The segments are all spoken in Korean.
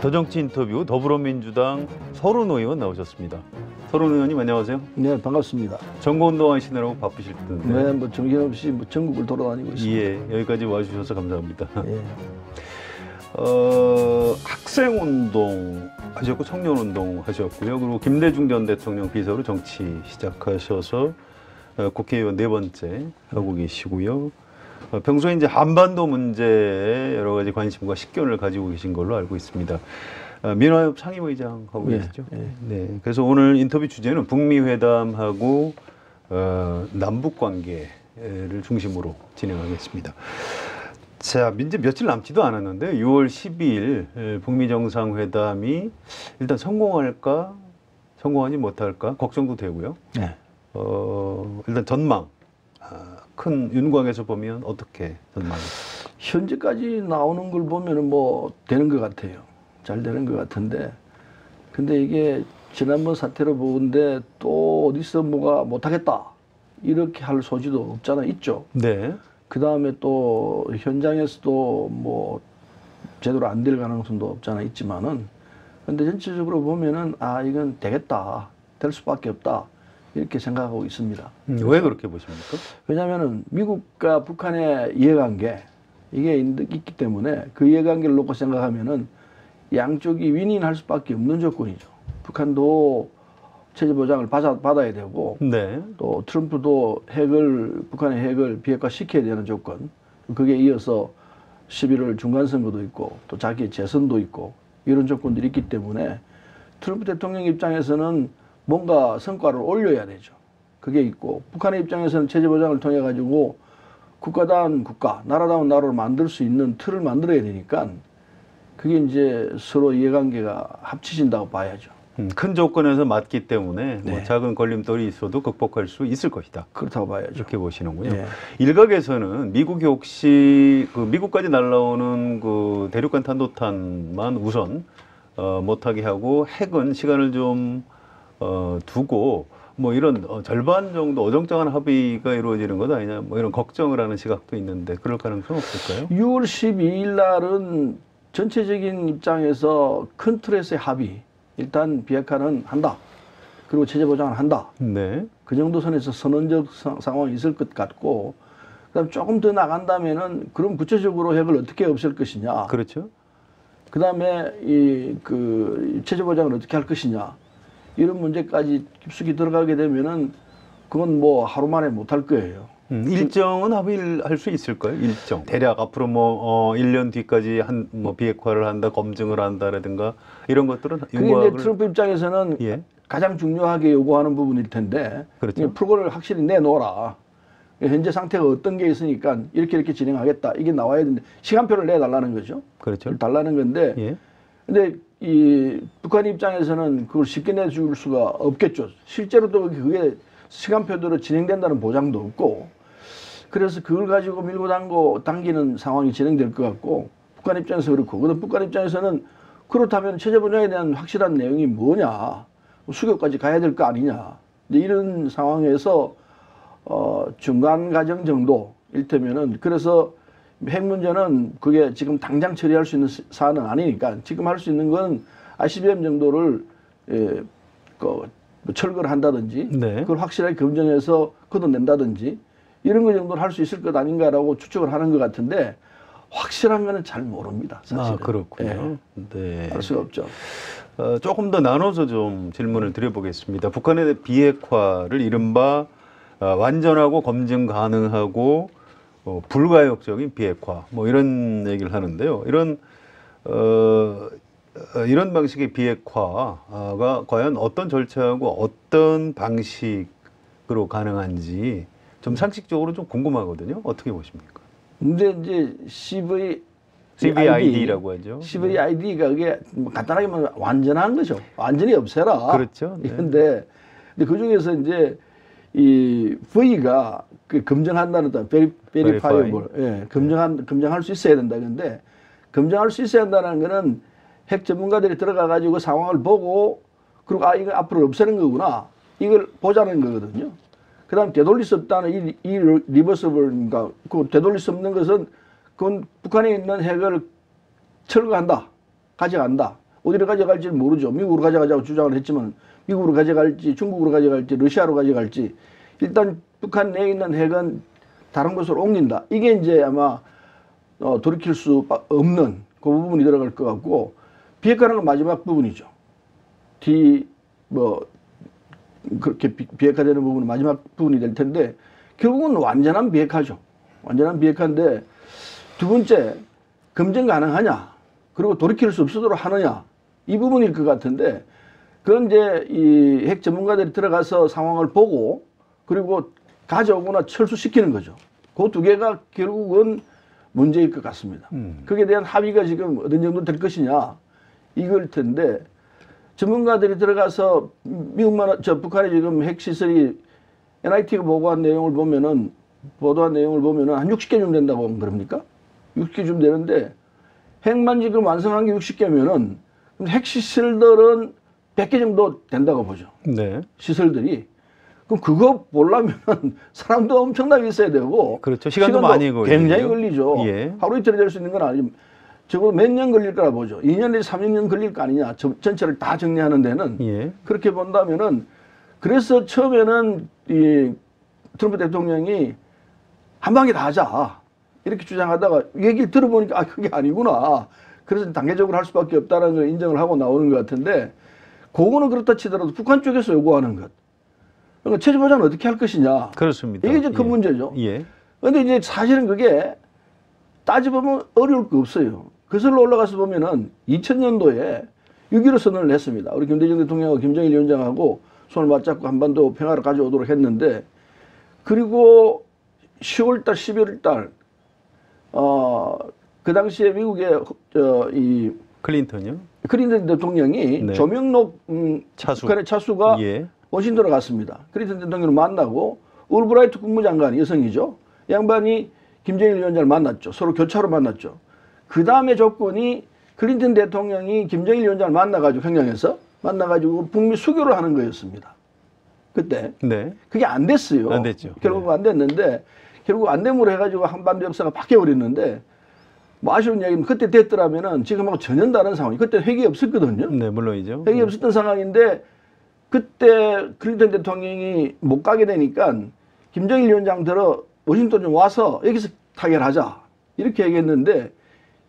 더정치 인터뷰 더불어민주당 서른 의원 나오셨습니다. 서른 의원님 안녕하세요. 네, 반갑습니다. 선거운동 하시느라고 바쁘실 텐데. 네, 뭐 정신없이 뭐 전국을 돌아다니고 있습니다. 예, 여기까지 와주셔서 감사합니다. 예. 학생운동 하셨고 청년운동 하셨고요. 그리고 김대중 전 대통령 비서로 정치 시작하셔서 국회의원 4번째 하고 계시고요. 평소에 이제 한반도 문제에 여러 가지 관심과 식견을 가지고 계신 걸로 알고 있습니다. 민화협 상임의장 하고 계시죠? 네. 그래서 오늘 인터뷰 주제는 북미 회담하고 남북 관계를 중심으로 진행하겠습니다. 자, 이제 며칠 남지도 않았는데 6월 12일 북미 정상회담이 일단 성공할까, 성공하지 못할까 걱정도 되고요. 네. 일단 전망. 큰 윤곽에서 보면 어떻게 전망이? 현재까지 나오는 걸 보면은 뭐 되는 것 같아요. 잘 되는 것 같은데, 근데 이게 지난번 사태로 보는데 또 어디서 뭐가 못하겠다 이렇게 할 소지도 없잖아, 있죠. 네. 그 다음에 또 현장에서도 뭐 제대로 안 될 가능성도 없잖아, 있지만은, 근데 전체적으로 보면은 아 이건 되겠다, 될 수밖에 없다. 이렇게 생각하고 있습니다. 왜 그렇게 보십니까? 왜냐하면 미국과 북한의 이해관계 이게 있기 때문에 그 이해관계를 놓고 생각하면은 양쪽이 윈윈할 수밖에 없는 조건이죠. 북한도 체제 보장을 받아야 되고, 네. 또 트럼프도 북한의 핵을 비핵화 시켜야 되는 조건. 그게 이어서 11월 중간선거도 있고 또 자기 재선도 있고 이런 조건들이 있기 때문에 트럼프 대통령 입장에서는 뭔가 성과를 올려야 되죠. 그게 있고, 북한의 입장에서는 체제 보장을 통해 가지고 국가다운 국가, 나라다운 나라를 만들 수 있는 틀을 만들어야 되니까 그게 이제 서로 이해관계가 합치진다고 봐야죠. 큰 조건에서 맞기 때문에 네. 뭐 작은 걸림돌이 있어도 극복할 수 있을 것이다. 그렇다고 봐야죠. 이렇게 보시는군요. 네. 일각에서는 미국이 혹시 미국까지 날라오는 그 대륙간 탄도탄만 우선 못하게 하고 핵은 시간을 좀 두고 뭐 이런 절반 정도 어정쩡한 합의가 이루어지는 것 아니냐, 뭐 이런 걱정을 하는 시각도 있는데 그럴 가능성 없을까요? 6월 12일 날은 전체적인 입장에서 큰 틀에서의 합의, 일단 비핵화는 한다, 그리고 체제 보장을 한다. 네. 그 정도 선에서 선언적 상황이 있을 것 같고, 그다음 조금 더 나간다면은 그럼 구체적으로 핵을 어떻게 없앨 것이냐. 그렇죠. 그다음에 그 체제 보장을 어떻게 할 것이냐. 이런 문제까지 깊숙이 들어가게 되면은 그건 뭐 하루 만에 못 할 거예요. 일정은 합의를 할 수 있을까요? 일정. 대략 앞으로 뭐 1년 뒤까지 뭐 비핵화를 한다, 검증을 한다라든가 이런 것들은 그게 이제 트럼프 입장에서는 예. 가장 중요하게 요구하는 부분일 텐데, 그렇죠. 프로그램을 확실히 내놓아라. 현재 상태가 어떤 게 있으니까 이렇게 진행하겠다. 이게 나와야 되는데 시간표를 내달라는 거죠. 그렇죠. 달라는 건데, 예. 근데 이 북한 입장에서는 그걸 쉽게 내줄 수가 없겠죠. 실제로도 그게 시간표대로 진행된다는 보장도 없고, 그래서 그걸 가지고 밀고 당기는 상황이 진행될 것 같고, 북한 입장에서 그렇고, 그다음 북한 입장에서는 그렇다면 체제 보장에 대한 확실한 내용이 뭐냐, 수교까지 가야 될 거 아니냐. 이런 상황에서 중간 과정 정도 일테면은, 그래서 핵 문제는 그게 지금 당장 처리할 수 있는 사안은 아니니까 지금 할 수 있는 건 ICBM 정도를 철거를 한다든지, 네. 그걸 확실하게 검증해서 걷어낸다든지 이런 거 정도는 할 수 있을 것 아닌가라고 추측을 하는 것 같은데, 확실한 거는 잘 모릅니다, 사실은. 아, 그렇군요. 네. 알 수가 없죠. 조금 더 나눠서 좀 질문을 드려보겠습니다. 북한의 비핵화를 이른바 완전하고 검증 가능하고 불가역적인 비핵화, 뭐 이런 얘기를 하는데요. 이런 방식의 비핵화가 과연 어떤 절차하고 어떤 방식으로 가능한지 좀 상식적으로 좀 궁금하거든요. 어떻게 보십니까? 근데 이제 CVID라고 하죠. CVID가 그게 간단하게 말하면 완전한 거죠. 완전히 없애라. 그렇죠. 네. 근데 그 중에서 이제 이 V가 그 검증한다는 뜻, verifiable, 예, 검증할 수 있어야 된다. 근데 검증할 수 있어야 한다는 거는 핵 전문가들이 들어가 가지고 상황을 보고, 그리고 아 이거 앞으로 없애는 거구나, 이걸 보자는 거거든요. 그다음 되돌릴 수 없다는 이 리버서블인가, 그 되돌릴 수 없는 것은 그건 북한에 있는 핵을 철거한다, 가져간다. 어디로 가져갈지는 모르죠. 미국으로 가져가자고 주장을 했지만 미국으로 가져갈지 중국으로 가져갈지 러시아로 가져갈지 일단 북한 내에 있는 핵은 다른 곳으로 옮긴다. 이게 이제 아마 돌이킬 수 없는 그 부분이 들어갈 것 같고 비핵화는 건 마지막 부분이죠. 그렇게 비핵화되는 부분은 마지막 부분이 될 텐데 결국은 완전한 비핵화죠. 완전한 비핵화인데 두 번째 검증 가능하냐 그리고 돌이킬 수 없도록 하느냐 이 부분일 것 같은데 그건 이제 이 핵 전문가들이 들어가서 상황을 보고 그리고 가져오거나 철수시키는 거죠. 그 두 개가 결국은 문제일 것 같습니다. 거기에 대한 합의가 지금 어느 정도 될 것이냐 이걸 텐데 전문가들이 들어가서 북한의 지금 핵시설이 NIT가 보도한 내용을 보면은 한 60개쯤 된다고 하면 그럽니까? 60개쯤 되는데 핵만 지금 완성한 게 60개면은 핵시설들은 100개 정도 된다고 보죠. 네. 시설들이. 그럼 그거 보려면 사람도 엄청나게 있어야 되고. 그렇죠. 시간도 많이 걸리죠. 굉장히 걸리죠. 예. 하루 이틀에 될 수 있는 건 아니지만 적어도 몇 년 걸릴 거라 보죠. 2년 내지 3년 걸릴 거 아니냐. 전체를 다 정리하는 데는. 예. 그렇게 본다면은 그래서 처음에는 이 트럼프 대통령이 한 방에 다 하자. 이렇게 주장하다가 얘기를 들어보니까 그게 아니구나. 그래서 단계적으로 할 수밖에 없다는 걸 인정을 하고 나오는 것 같은데 그거는 그렇다 치더라도 북한 쪽에서 요구하는 것. 그러니까 체제 보장은 어떻게 할 것이냐. 그렇습니다. 이게 이제 큰 문제죠. 예. 그런데 이제 사실은 그게 따져보면 어려울 거 없어요. 거슬러 올라가서 보면은 2000년도에 6.15 선언을 했습니다. 우리 김대중 대통령하고 김정일 위원장하고 손을 맞잡고 한반도 평화를 가져오도록 했는데 그리고 10월달, 11월달 그 당시에 미국의 이 클린턴이요? 클린턴 대통령이 네. 조명록 차수. 북한의 차수가 예. 워싱턴에 갔습니다. 클린턴 대통령을 만나고 올브라이트 국무장관 여성이죠. 양반이 김정일 위원장을 만났죠. 서로 교차로 만났죠. 그 다음에 조건이 클린턴 대통령이 김정일 위원장을 만나가지고 평양에서 만나가지고 북미 수교를 하는 거였습니다. 그때 네. 그게 안 됐어요. 안 됐죠. 결국 네. 안 됐는데 결국 안 됨으로 해가지고 한반도 역사가 바뀌어 버렸는데 뭐 아쉬운 이야기는 그때 됐더라면은 지금하고 전혀 다른 상황이 그때 핵이 없었거든요. 네, 물론이죠. 핵이 없었던 상황인데 그때 클린턴 대통령이 못 가게 되니까 김정일 위원장 들어 워싱턴 좀 와서 여기서 타결하자 이렇게 얘기했는데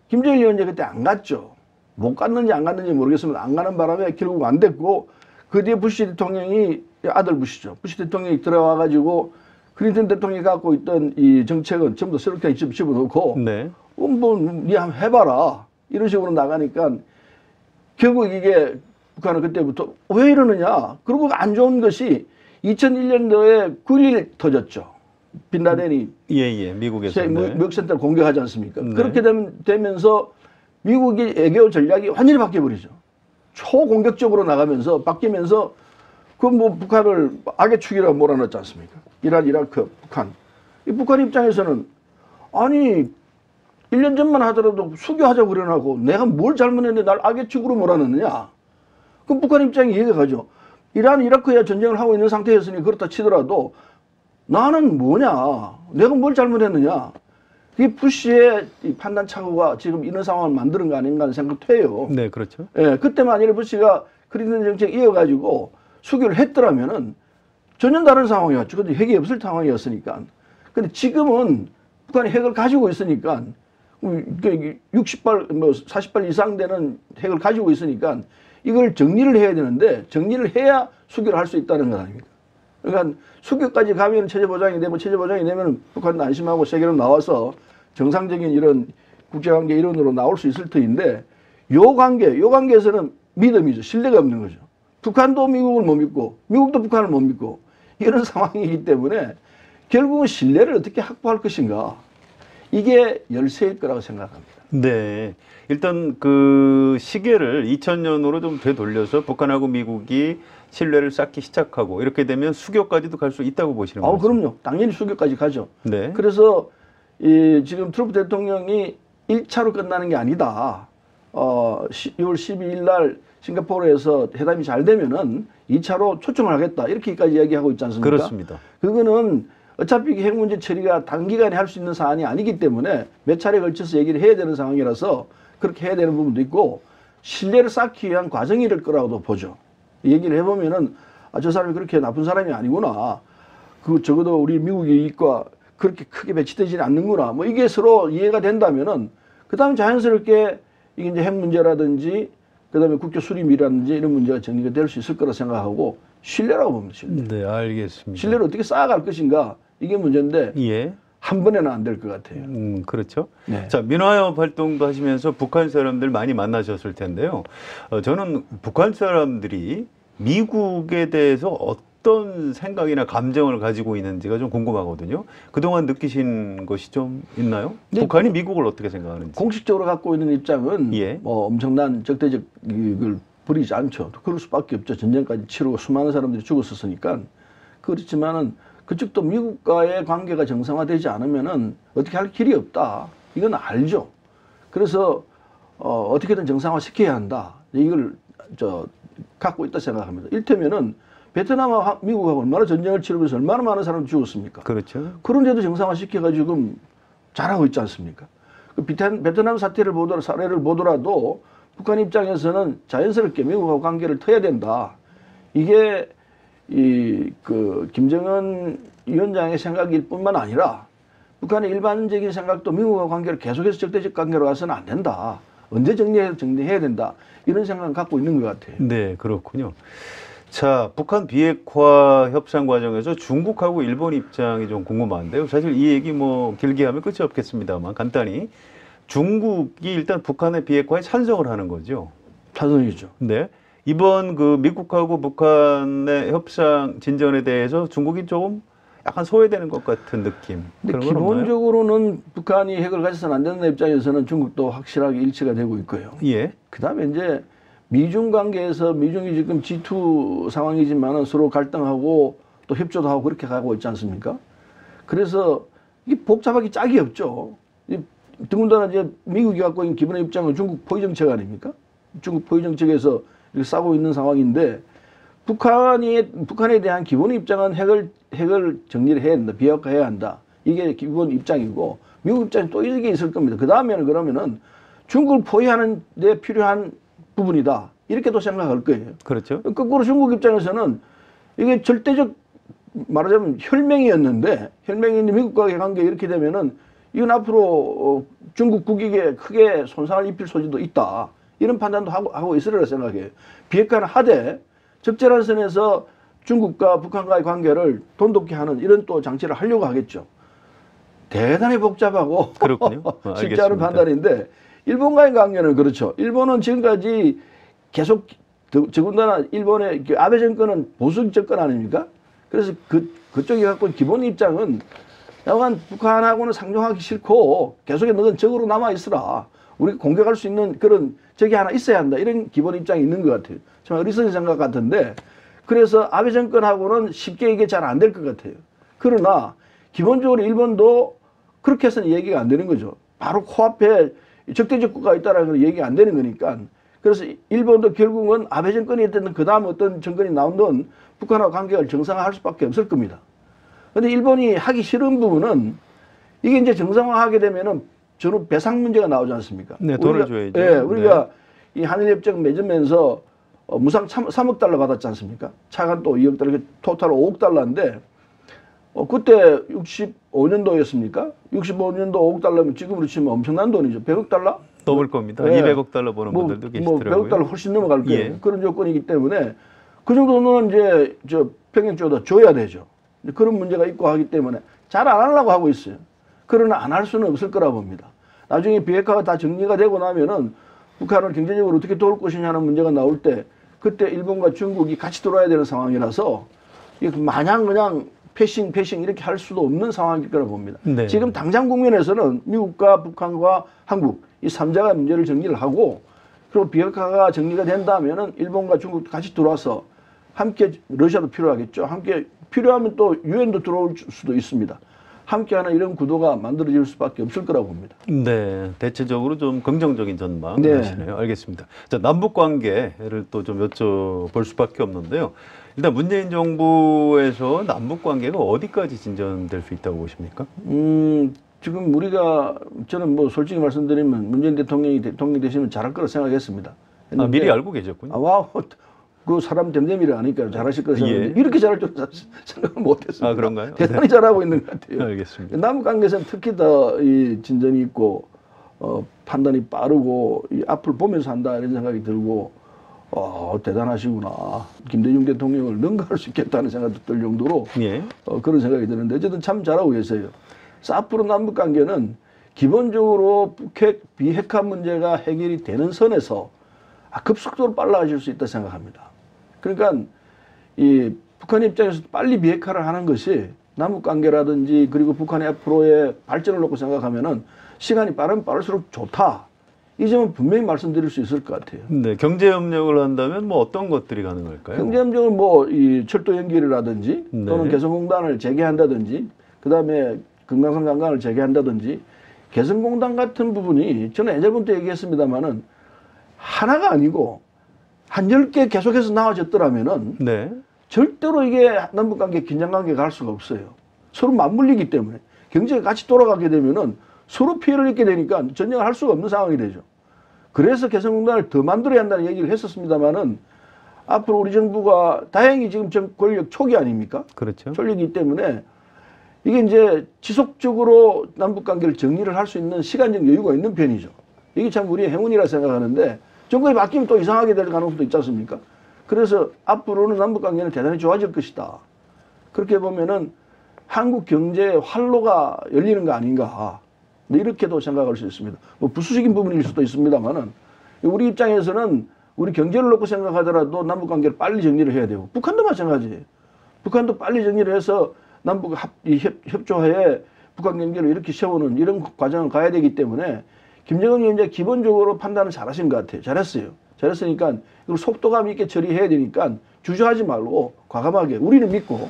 김정일 위원장이 그때 안 갔죠. 못 갔는지 안 갔는지 모르겠으면 안 가는 바람에 결국 안 됐고 그 뒤에 부시 대통령이 아들 부시죠. 부시 대통령이 들어와 가지고 클린턴 대통령이 갖고 있던 이 정책은 전부 다 새롭게 집어넣고 네. 니 한번 해봐라 이런 식으로 나가니까 결국 이게 북한은 그때부터 왜 이러느냐. 그리고 안 좋은 것이 2001년도에 9.11 터졌죠. 빈라덴이 예. 미국에서. 네. 무역센터를 공격하지 않습니까? 네. 그렇게 되면서 미국의 외교 전략이 완전히 바뀌어버리죠. 초공격적으로 나가면서 바뀌면서 그 뭐 북한을 악의 축이라고 몰아넣지 않습니까? 이란, 이라크, 북한. 이 북한 입장에서는 아니 1년 전만 하더라도 수교하자고 그래놓고 내가 뭘 잘못했는데 날 악의 축으로 몰아넣느냐. 그럼 북한 입장이 이해가 가죠. 이란, 이라크에 전쟁을 하고 있는 상태였으니 그렇다 치더라도 나는 뭐냐. 내가 뭘 잘못했느냐. 이 부시의 이 판단 착오가 지금 이런 상황을 만드는 거 아닌가 하는 생각도 해요. 네, 그렇죠. 예, 그때 만일에 부시가 클린턴 정책 이어가지고 수교를 했더라면은 전혀 다른 상황이었죠. 근데 핵이 없을 상황이었으니까. 근데 지금은 북한이 핵을 가지고 있으니까 60발, 뭐 40발 이상 되는 핵을 가지고 있으니까 이걸 정리를 해야 되는데 정리를 해야 수교를 할 수 있다는 것 아닙니까? 그러니까 수교까지 가면 체제 보장이 되고 체제 보장이 되면 북한도 안심하고 세계로 나와서 정상적인 이런 국제관계 이론으로 나올 수 있을 터인데 요 관계에서는 믿음이죠. 신뢰가 없는 거죠. 북한도 미국을 못 믿고 미국도 북한을 못 믿고 이런 상황이기 때문에 결국은 신뢰를 어떻게 확보할 것인가 이게 열쇠일 거라고 생각합니다. 네. 일단 그 시계를 2000년으로 좀 되돌려서 북한하고 미국이 신뢰를 쌓기 시작하고 이렇게 되면 수교까지도 갈 수 있다고 보시는 거죠? 그럼요. 당연히 수교까지 가죠. 네. 그래서 지금 트럼프 대통령이 1차로 끝나는 게 아니다. 6월 12일 날 싱가포르에서 회담이 잘 되면은 2차로 초청을 하겠다. 이렇게까지 이야기하고 있지 않습니까? 그렇습니다. 그거는 어차피 핵 문제 처리가 단기간에 할 수 있는 사안이 아니기 때문에 몇 차례 걸쳐서 얘기를 해야 되는 상황이라서 그렇게 해야 되는 부분도 있고 신뢰를 쌓기 위한 과정일 거라고도 보죠. 얘기를 해보면은 저 사람이 그렇게 나쁜 사람이 아니구나. 그 적어도 우리 미국의 이익과 그렇게 크게 배치되지는 않는구나. 뭐 이게 서로 이해가 된다면은 그다음에 자연스럽게 이게 이제 핵 문제라든지 그다음에 국교 수립이라든지 이런 문제가 정리가 될 수 있을 거라 생각하고 신뢰라고 봅니다. 신뢰. 네, 알겠습니다. 신뢰를 어떻게 쌓아갈 것인가 이게 문제인데 예. 한 번에는 안 될 것 같아요. 그렇죠. 네. 자, 민화협 활동도 하시면서 북한 사람들 많이 만나셨을 텐데요. 저는 북한 사람들이 미국에 대해서 어떤 생각이나 감정을 가지고 있는지가 좀 궁금하거든요. 그동안 느끼신 것이 좀 있나요? 네, 북한이 미국을 어떻게 생각하는지. 공식적으로 갖고 있는 입장은 예. 뭐 엄청난 적대적 이걸 부리지 않죠. 그럴 수밖에 없죠. 전쟁까지 치르고 수많은 사람들이 죽었었으니까. 그렇지만은 그쪽도 미국과의 관계가 정상화되지 않으면은 어떻게 할 길이 없다. 이건 알죠. 그래서 어떻게든 정상화 시켜야 한다. 이걸 갖고 있다 생각합니다. 일테면은 베트남과 미국하고 얼마나 전쟁을 치르면서 얼마나 많은 사람이 죽었습니까? 그렇죠. 그런데도 정상화 시켜가지고 잘하고 있지 않습니까? 그 베트남 사태를 사례를 보더라도 북한 입장에서는 자연스럽게 미국하고 관계를 터야 된다. 이게 김정은 위원장의 생각일 뿐만 아니라 북한의 일반적인 생각도 미국과 관계를 계속해서 적대적 관계로 가서는 안 된다. 언제 정리해야 된다. 이런 생각을 갖고 있는 것 같아요. 네, 그렇군요. 자, 북한 비핵화 협상 과정에서 중국하고 일본 입장이 좀 궁금한데요. 사실 이 얘기 뭐 길게 하면 끝이 없겠습니다만 간단히 중국이 일단 북한의 비핵화에 찬성을 하는 거죠. 찬성이죠. 네. 이번 그 미국하고 북한의 협상 진전에 대해서 중국이 조금 약간 소외되는 것 같은 느낌. 근데 그런 건 없나요? 기본적으로는 북한이 핵을 가져서는 안 되는 입장에서는 중국도 확실하게 일치가 되고 있고요. 예. 그다음에 이제 미중 관계에서 미중이 지금 G2 상황이지만은 서로 갈등하고 또 협조도 하고 그렇게 가고 있지 않습니까? 그래서 이게 복잡하기 짝이 없죠. 더군다나 이제 미국이 갖고 있는 기본의 입장은 중국 포위 정책 아닙니까? 중국 포위 정책에서 이렇게 싸고 있는 상황인데 북한에 대한 기본 입장은 핵을 정리를 해야 된다. 비핵화해야 한다. 이게 기본 입장이고 미국 입장이 또 이게 있을 겁니다. 그 다음에는 그러면은 중국을 포위하는 데 필요한 부분이다. 이렇게도 생각할 거예요. 그렇죠. 거꾸로 중국 입장에서는 이게 절대적 말하자면 혈맹이었는데 미국과의 관계 이렇게 되면은 이건 앞으로 중국 국익에 크게 손상을 입힐 소지도 있다. 이런 판단도 하고 있으리라 생각해요. 비핵화는 하되 적절한 선에서 중국과 북한과의 관계를 돈독히 하는 이런 또 장치를 하려고 하겠죠. 대단히 복잡하고 그렇군요. 쉽지 않은 판단인데 일본과의 관계는 그렇죠. 일본은 지금까지 계속 더군다나 일본의 아베 정권은 보수 정권 아닙니까? 그래서 그쪽이 갖고 있는 기본 입장은 약간 북한하고는 상종하기 싫고 계속해 너는 적으로 남아 있으라. 우리가 공격할 수 있는 그런 적이 하나 있어야 한다. 이런 기본 입장이 있는 것 같아요. 정말 어리석은 생각 같은데 그래서 아베 정권하고는 쉽게 이게 잘 안 될 것 같아요. 그러나 기본적으로 일본도 그렇게 해서는 얘기가 안 되는 거죠. 바로 코앞에 적대적 국가가 있다는 건 얘기가 안 되는 거니까. 그래서 일본도 결국은 아베 정권이 있든 그 다음 어떤 정권이 나오든 북한하고 관계를 정상화할 수밖에 없을 겁니다. 근데 일본이 하기 싫은 부분은 이게 이제 정상화하게 되면은 저는 배상 문제가 나오지 않습니까? 네, 돈을 줘야죠. 예, 우리가 이 한일협정 맺으면서 무상 3억 달러 받았지 않습니까? 차관 또 2억 달러, 토탈 5억 달러인데 그때 65년도였습니까? 65년도 5억 달러면 지금으로 치면 엄청난 돈이죠. 100억 달러? 넘을 겁니다. 예. 200억 달러 버는 분들도 계시더라고요. 100억 달러 훨씬 넘어갈 거예요. 예. 그런 조건이기 때문에 그 정도는 이제 평양 쪽에다 줘야 되죠. 그런 문제가 있고 하기 때문에 잘 안 하려고 하고 있어요. 그러나 안 할 수는 없을 거라 봅니다. 나중에 비핵화가 다 정리가 되고 나면은 북한을 경제적으로 어떻게 도울 것이냐는 문제가 나올 때 그때 일본과 중국이 같이 돌아야 되는 상황이라서 이게 마냥 그냥 패싱 이렇게 할 수도 없는 상황일 거라 봅니다. 네. 지금 당장 국면에서는 미국과 북한과 한국 이 3자가 문제를 정리를 하고 그리고 비핵화가 정리가 된다면은 일본과 중국도 같이 들어와서 함께 러시아도 필요하겠죠. 함께 필요하면 또 유엔도 들어올 수도 있습니다. 함께하는 이런 구도가 만들어질 수밖에 없을 거라고 봅니다. 네, 대체적으로 좀 긍정적인 전망 네. 하시네요. 알겠습니다. 자, 남북 관계를 또 좀 여쭤볼 수밖에 없는데요. 일단 문재인 정부에서 남북 관계가 어디까지 진전될 수 있다고 보십니까? 지금 저는 뭐 솔직히 말씀드리면 문재인 대통령이 대통령 되시면 잘할 거라 생각했습니다. 아, 미리 알고 계셨군요. 와우, 그 사람 됨됨이를 아니까 잘하실 거라 생각했는데 예. 이렇게 잘할 줄 생각을 못했습니다. 아, 그런가요? 대단히 잘하고 있는 것 같아요. 알겠습니다. 남북 관계에서는 특히 더 이 진전이 있고 판단이 빠르고 이 앞을 보면서 한다 이런 생각이 들고 대단하시구나. 김대중 대통령을 능가할 수 있겠다는 생각도 들 정도로 예. 그런 생각이 드는데 어쨌든 참 잘하고 계세요. 그래서 앞으로 남북 관계는 기본적으로 북핵 비핵화 문제가 해결이 되는 선에서 급속도로 빨라질 수 있다 생각합니다. 그러니까 이 북한 입장에서 빨리 비핵화를 하는 것이 남북 관계라든지 그리고 북한의 앞으로의 발전을 놓고 생각하면은 시간이 빠르면 빠를수록 좋다. 이 점은 분명히 말씀드릴 수 있을 것 같아요. 네, 경제 협력을 한다면 뭐 어떤 것들이 가능할까요? 경제 협력은 뭐 이 철도 연결이라든지 네. 또는 개성공단을 재개한다든지 그다음에 금강산 관광을 재개한다든지 개성공단 같은 부분이 저는 예전부터 얘기했습니다마는 하나가 아니고 한 10개 계속해서 나와졌더라면은 네. 절대로 이게 남북관계 긴장관계가 갈 수가 없어요. 서로 맞물리기 때문에 경제가 같이 돌아가게 되면은 서로 피해를 입게 되니까 전쟁을 할 수가 없는 상황이 되죠. 그래서 개성공단을 더 만들어야 한다는 얘기를 했었습니다마는 앞으로 우리 정부가 다행히 지금 권력 초기 아닙니까? 그렇죠. 초기이기 때문에 이게 이제 지속적으로 남북관계를 정리를 할 수 있는 시간적 여유가 있는 편이죠. 이게 참 우리의 행운이라 생각하는데 정권이 바뀌면 또 이상하게 될 가능성도 있지 않습니까? 그래서 앞으로는 남북관계는 대단히 좋아질 것이다. 그렇게 보면은 한국 경제의 활로가 열리는 거 아닌가. 이렇게도 생각할 수 있습니다. 뭐 부수적인 부분일 수도 있습니다만은 우리 입장에서는 우리 경제를 놓고 생각하더라도 남북관계를 빨리 정리를 해야 되고 북한도 마찬가지예요. 북한도 빨리 정리를 해서 남북 협조하에 북한 경제를 이렇게 세우는 이런 과정을 가야 되기 때문에 김정은 위원장 기본적으로 판단을 잘하신 것 같아요. 잘했어요. 잘했으니까 이걸 속도감 있게 처리해야 되니까 주저하지 말고 과감하게 우리는 믿고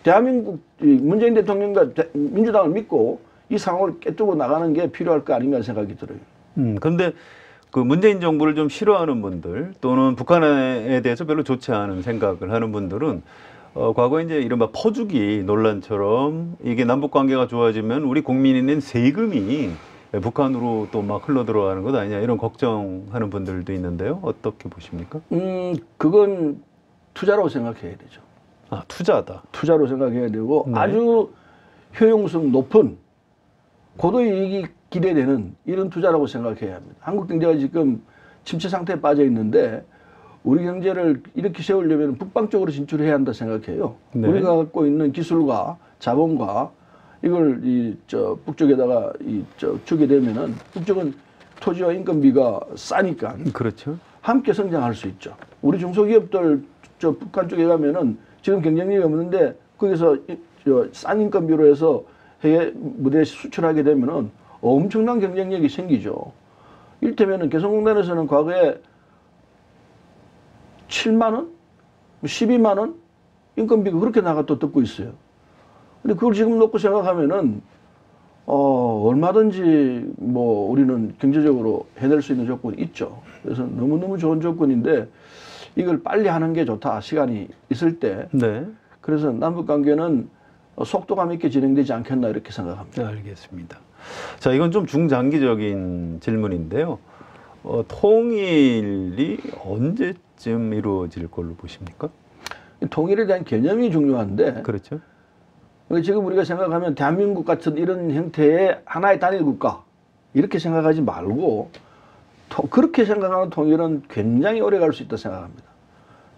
대한민국 문재인 대통령과 민주당을 믿고 이 상황을 깨뜨고 나가는 게 필요할 거 아닌가 생각이 들어요. 근데 그 문재인 정부를 좀 싫어하는 분들 또는 북한에 대해서 별로 좋지 않은 생각을 하는 분들은 과거에 이제 이른바 퍼주기 논란처럼 이게 남북 관계가 좋아지면 우리 국민이 낸 세금이 북한으로 또 막 흘러 들어가는 것 아니냐 이런 걱정하는 분들도 있는데요. 어떻게 보십니까? 그건 투자라고 생각해야 되죠. 아, 투자다. 투자로 생각해야 되고 네. 아주 효용성 높은 고도이익이 기대되는 이런 투자라고 생각해야 합니다. 한국 경제가 지금 침체 상태에 빠져 있는데 우리 경제를 이렇게 세우려면 북방 쪽으로 진출해야 한다 생각해요. 네. 우리가 갖고 있는 기술과 자본과 이걸 북쪽에다가 주게 되면은 북쪽은 토지와 인건비가 싸니까 그렇죠. 함께 성장할 수 있죠. 우리 중소기업들 북한 쪽에 가면은 지금 경쟁력이 없는데 거기서 싼 인건비로 해서 해외 무대에 수출하게 되면은 엄청난 경쟁력이 생기죠. 이를테면은 개성공단에서는 과거에 7만 원, 12만 원 인건비가 그렇게 나갔다 듣고 있어요. 근데 그걸 지금 놓고 생각하면은 얼마든지 뭐 우리는 경제적으로 해낼 수 있는 조건이 있죠. 그래서 너무너무 좋은 조건인데 이걸 빨리 하는 게 좋다. 시간이 있을 때. 네. 그래서 남북 관계는 속도감 있게 진행되지 않겠나 이렇게 생각합니다. 알겠습니다. 자, 이건 좀 중장기적인 질문인데요. 통일이 언제쯤 이루어질 걸로 보십니까? 통일에 대한 개념이 중요한데 그렇죠. 지금 우리가 생각하면 대한민국 같은 이런 형태의 하나의 단일 국가 이렇게 생각하지 말고 그렇게 생각하는 통일은 굉장히 오래 갈 수 있다 생각합니다.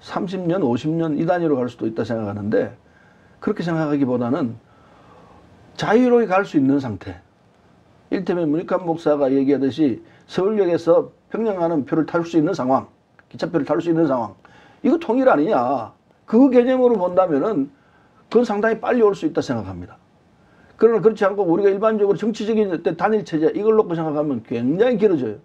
30년, 50년 이 단위로 갈 수도 있다 생각하는데 그렇게 생각하기보다는 자유로이 갈 수 있는 상태. 이를테면 문익환 목사가 얘기하듯이 서울역에서 평양 가는 표를 탈 수 있는 상황, 기차표를 탈 수 있는 상황. 이거 통일 아니냐. 그 개념으로 본다면은 그건 상당히 빨리 올 수 있다 생각합니다. 그러나 그렇지 않고 우리가 일반적으로 정치적인 단일 체제 이걸 놓고 생각하면 굉장히 길어져요.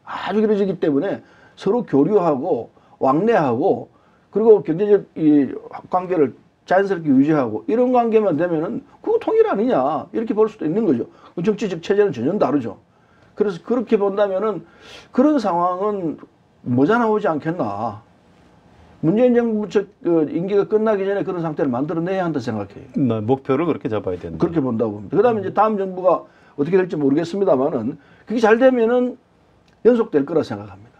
아주 길어지기 때문에 서로 교류하고 왕래하고 그리고 경제적 이 관계를 자연스럽게 유지하고 이런 관계만 되면은 그거 통일 아니냐 이렇게 볼 수도 있는 거죠. 정치적 체제는 전혀 다르죠. 그래서 그렇게 본다면은 그런 상황은 모자라오지 않겠나. 문재인 정부 임기가 끝나기 전에 그런 상태를 만들어내야 한다 생각해요. 목표를 그렇게 잡아야 된다. 그렇게 본다고 봅니다. 그다음에 이제 다음 정부가 어떻게 될지 모르겠습니다만은 그게 잘 되면은 연속될 거라 생각합니다.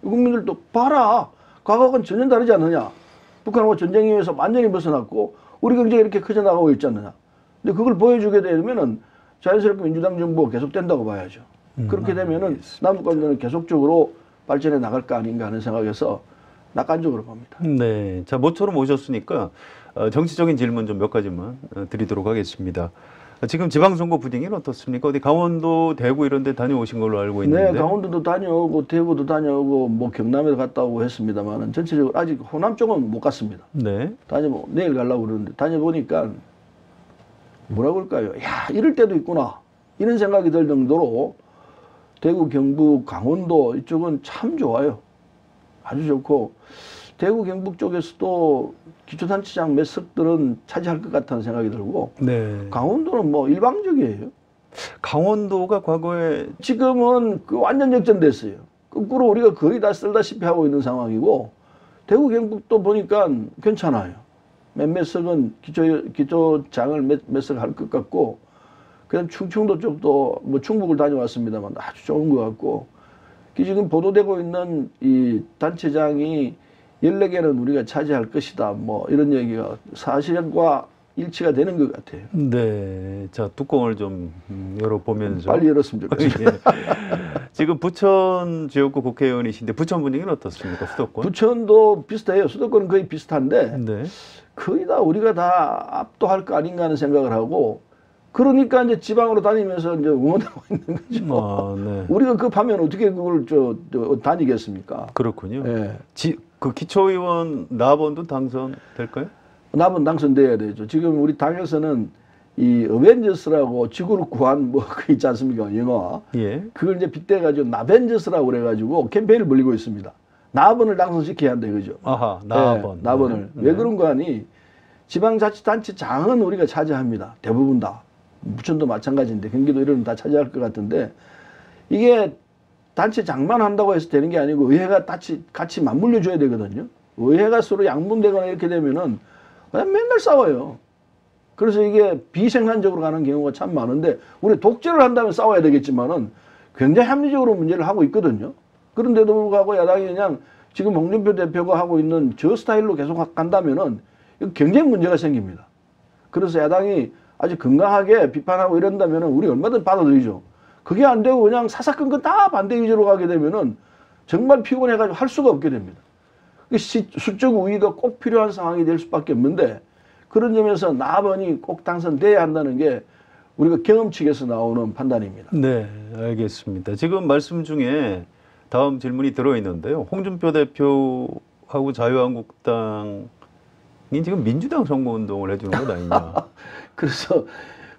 국민들도 봐라. 과거하고는 전혀 다르지 않느냐. 북한하고 전쟁에 의해서 완전히 벗어났고 우리 경제가 이렇게 커져 나가고 있지 않느냐. 근데 그걸 보여주게 되면은 자연스럽게 민주당 정부가 계속된다고 봐야죠. 그렇게 되면은 남북 관계는 계속적으로 발전해 나갈 거 아닌가 하는 생각에서 낙관적으로 봅니다. 네. 자, 모처럼 오셨으니까 정치적인 질문 좀 몇 가지만 드리도록 하겠습니다. 지금 지방선거 분위기는 어떻습니까? 어디 강원도, 대구 이런 데 다녀오신 걸로 알고 있는데. 네, 강원도도 다녀오고 대구도 다녀오고 뭐 경남에도 갔다 오고 했습니다만 전체적으로 아직 호남 쪽은 못 갔습니다. 네. 내일 가려고 그러는데 다녀보니까 뭐라 그럴까요? 야, 이럴 때도 있구나. 이런 생각이 들 정도로 대구, 경북, 강원도 이쪽은 참 좋아요. 아주 좋고 대구, 경북 쪽에서도 기초단체장 몇 석들은 차지할 것 같다는 생각이 들고 네. 강원도는 뭐 일방적이에요. 강원도가 과거에 지금은 그 완전 역전됐어요. 거꾸로 우리가 거의 다 쓸다시피 하고 있는 상황이고 대구, 경북도 보니까 괜찮아요. 몇몇 석은 기초장을 몇 석 할 것 같고 그다음 충청도 쪽도 뭐 충북을 다녀왔습니다만 아주 좋은 것 같고 지금 보도되고 있는 이 단체장이 14개는 우리가 차지할 것이다. 뭐 이런 얘기가 사실과 일치가 되는 것 같아요. 네. 자, 뚜껑을 좀 열어보면서. 빨리 열었으면 좋겠어요. 예. 지금 부천 지역구 국회의원이신데 부천 분위기는 어떻습니까? 수도권? 부천도 비슷해요. 수도권은 거의 비슷한데 네. 거의 다 우리가 다 압도할 거 아닌가 하는 생각을 하고 그러니까 이제 지방으로 다니면서 이제 응원하고 있는 거죠. 아, 네. 우리가 급하면 어떻게 그걸 다니겠습니까? 그렇군요. 예. 그 기초의원 나번도 당선될까요? 남은 당선돼야 되죠. 지금 우리 당에서는 이 어벤져스라고 지구를 구한 뭐 그 있지 않습니까? 영화. 예. 그걸 이제 빗대가지고 나벤져스라고 그래가지고 캠페인을 벌이고 있습니다. 나번을 당선시켜야 한다 이거죠. 아하, 나번. 네, 나번을. 네. 왜 그런 거 아니? 지방자치단체장은 우리가 차지합니다. 대부분 다. 부천도 마찬가지인데 경기도 이런 다 차지할 것 같은데 이게 단체장만 한다고 해서 되는 게 아니고 의회가 같이 맞물려 줘야 되거든요. 의회가 서로 양분되거나 이렇게 되면은 그냥 맨날 싸워요. 그래서 이게 비생산적으로 가는 경우가 참 많은데 우리 독재를 한다면 싸워야 되겠지만은 굉장히 합리적으로 문제를 하고 있거든요. 그런데도 불구하고 야당이 그냥 지금 홍준표 대표가 하고 있는 저 스타일로 계속 간다면은 이거 굉장히 문제가 생깁니다. 그래서 야당이 아주 건강하게 비판하고 이런다면은 우리 얼마든지 받아들이죠. 그게 안 되고 그냥 사사건건 다 반대 위주로 가게 되면은 정말 피곤해가지고 할 수가 없게 됩니다. 수적 우위가 꼭 필요한 상황이 될 수밖에 없는데 그런 점에서 나번이 꼭 당선돼야 한다는 게 우리가 경험칙에서 나오는 판단입니다. 네, 알겠습니다. 지금 말씀 중에 다음 질문이 들어있는데요. 홍준표 대표하고 자유한국당이 지금 민주당 선거운동을 해주는 것 아니냐. 그래서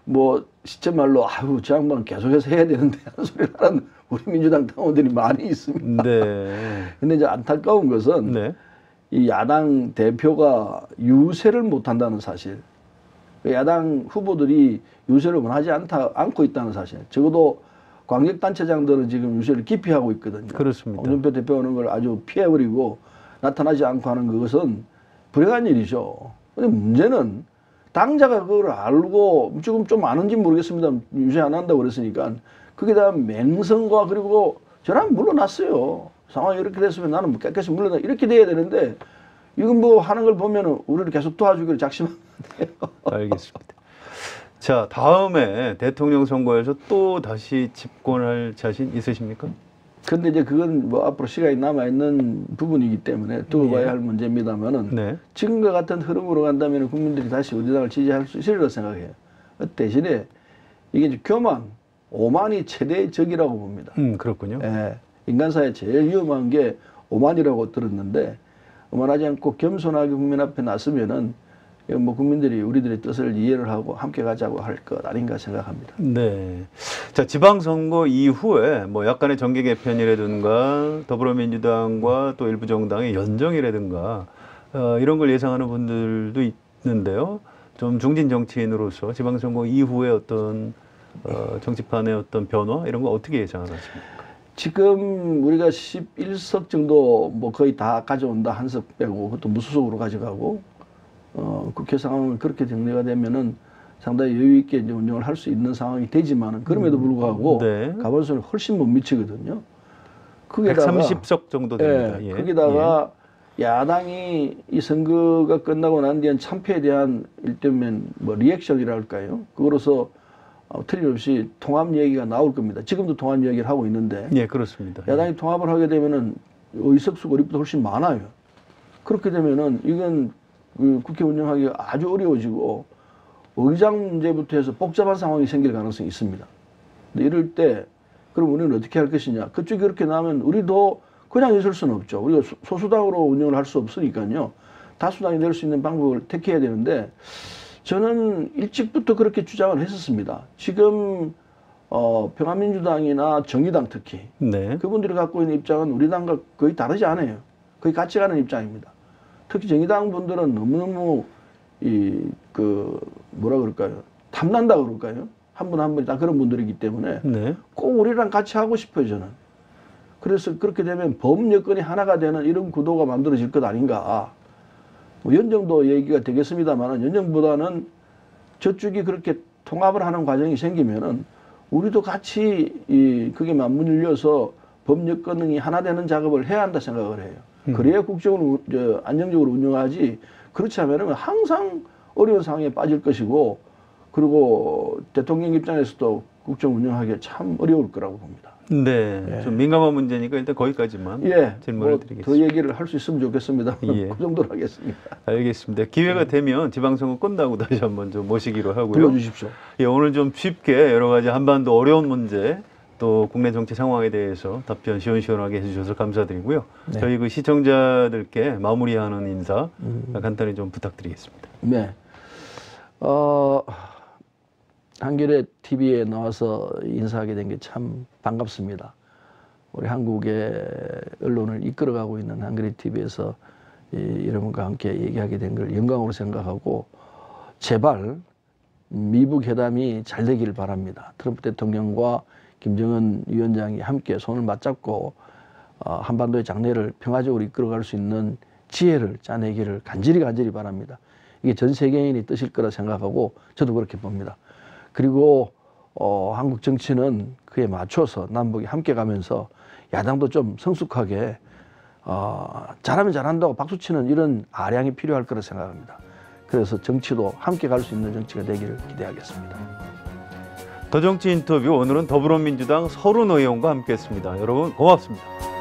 뭐 시체말로 아유 저 양반 계속해서 해야 되는데 하는 소리를 하는 우리 민주당 당원들이 많이 있습니다. 네. 근데 이제 안타까운 것은 네. 이 야당 대표가 유세를 못한다는 사실. 야당 후보들이 유세를 원하지 않고 있다는 사실. 적어도 광역단체장들은 지금 유세를 기피하고 있거든요. 그렇습니다. 홍준표 대표 오는 걸 아주 피해버리고 나타나지 않고 하는 그것은 불행한 일이죠. 근데 문제는 당자가 그걸 알고 지금 좀 아는지 모르겠습니다. 유세 안 한다고 그랬으니까. 그게 다 맹성과 그리고 저는 물러났어요. 상황이 이렇게 됐으면 나는 깨끗이 물러나 이렇게 돼야 되는데 이건 뭐 하는 걸 보면은 우리를 계속 도와주기를 작심하면 돼요. 알겠습니다. 자, 다음에 대통령 선거에서 또 다시 집권할 자신 있으십니까? 근데 이제 그건 뭐 앞으로 시간이 남아있는 부분이기 때문에 두고 봐야 예. 할 문제입니다만은 네. 지금과 같은 흐름으로 간다면 국민들이 다시 우리 당을 지지할 수 있으리라고 생각해요. 대신에 이게 이제 교만, 오만이 최대의 적이라고 봅니다. 그렇군요. 예, 인간사에 제일 위험한 게 오만이라고 들었는데 오만하지 않고 겸손하게 국민 앞에 나서면은 뭐 국민들이 우리들의 뜻을 이해를 하고 함께 가자고 할 것 아닌가 생각합니다. 네. 자, 지방선거 이후에 뭐 약간의 정계 개편이라든가 더불어민주당과 또 일부 정당의 연정이라든가 이런 걸 예상하는 분들도 있는데요. 좀 중진 정치인으로서 지방선거 이후에 어떤 정치판의 어떤 변화 이런 거 어떻게 예상하십니까? 지금 우리가 11석 정도 뭐 거의 다 가져온다 한 석 빼고 그것도 무소속으로 가져가고 국회 상황을 그렇게 정리가 되면은 상당히 여유 있게 이제 운영을 할 수 있는 상황이 되지만은 그럼에도 불구하고 네. 가반수는 훨씬 못 미치거든요. 거기다가 130석 정도 됩니다. 예, 거기다가 야당이 이 선거가 끝나고 난 뒤엔 참패에 대한 일테면 뭐 리액션이라 할까요? 그거로서 틀림없이 통합 얘기가 나올 겁니다. 지금도 통합 얘기를 하고 있는데 예, 그렇습니다. 야당이 통합을 하게 되면은 의석수 고립도 훨씬 많아요. 그렇게 되면은 이건 그 국회 운영하기가 아주 어려워지고 의장 문제부터 해서 복잡한 상황이 생길 가능성이 있습니다. 근데 이럴 때 그럼 우리는 어떻게 할 것이냐? 그쪽이 그렇게 나면 우리도 그냥 있을 수는 없죠. 우리가 소수당으로 운영을 할 수 없으니까요. 다수당이 될 수 있는 방법을 택해야 되는데 저는 일찍부터 그렇게 주장을 했었습니다. 지금 평화민주당이나 정의당 특히 네. 그분들이 갖고 있는 입장은 우리 당과 거의 다르지 않아요. 거의 같이 가는 입장입니다. 특히 정의당 분들은 너무너무 뭐라 그럴까요? 탐난다 그럴까요? 한 분 한 분이 다 그런 분들이기 때문에 네. 꼭 우리랑 같이 하고 싶어요, 저는. 그래서 그렇게 되면 법 여건이 하나가 되는 이런 구도가 만들어질 것 아닌가. 뭐 연정도 얘기가 되겠습니다만 연정보다는 저쪽이 그렇게 통합을 하는 과정이 생기면은 우리도 같이 그게 맞물려서 법 여건이 하나 되는 작업을 해야 한다 생각을 해요. 그래야 국정을 안정적으로 운영하지 그렇지 않으면 항상 어려운 상황에 빠질 것이고 그리고 대통령 입장에서도 국정 운영하기 참 어려울 거라고 봅니다. 네. 예. 좀 민감한 문제니까 일단 거기까지만 질문을 뭐 드리겠습니다. 더 얘기를 할 수 있으면 좋겠습니다. 예. 그 정도로 하겠습니다. 알겠습니다. 기회가 되면 지방선거 끝나고 다시 한번 좀 모시기로 하고요. 불러주십시오. 예, 오늘 좀 쉽게 여러 가지 한반도 어려운 문제 또 국내 정치 상황에 대해서 답변 시원시원하게 해주셔서 감사드리고요. 네. 저희 그 시청자들께 마무리하는 인사 간단히 좀 부탁드리겠습니다. 네. 한겨레 TV에 나와서 인사하게 된 게 참 반갑습니다. 우리 한국의 언론을 이끌어가고 있는 한겨레 TV에서 여러분과 함께 얘기하게 된 걸 영광으로 생각하고 제발 미북 회담이 잘 되기를 바랍니다. 트럼프 대통령과 김정은 위원장이 함께 손을 맞잡고 한반도의 장래를 평화적으로 이끌어갈 수 있는 지혜를 짜내기를 간절히 바랍니다. 이게 전 세계인이 뜻일 거라 생각하고 저도 그렇게 봅니다. 그리고 한국 정치는 그에 맞춰서 남북이 함께 가면서 야당도 좀 성숙하게 잘하면 잘한다고 박수치는 이런 아량이 필요할 거라 생각합니다. 그래서 정치도 함께 갈 수 있는 정치가 되기를 기대하겠습니다. 더 정치 인터뷰 오늘은 더불어민주당 서른 의원과 함께했습니다. 여러분 고맙습니다.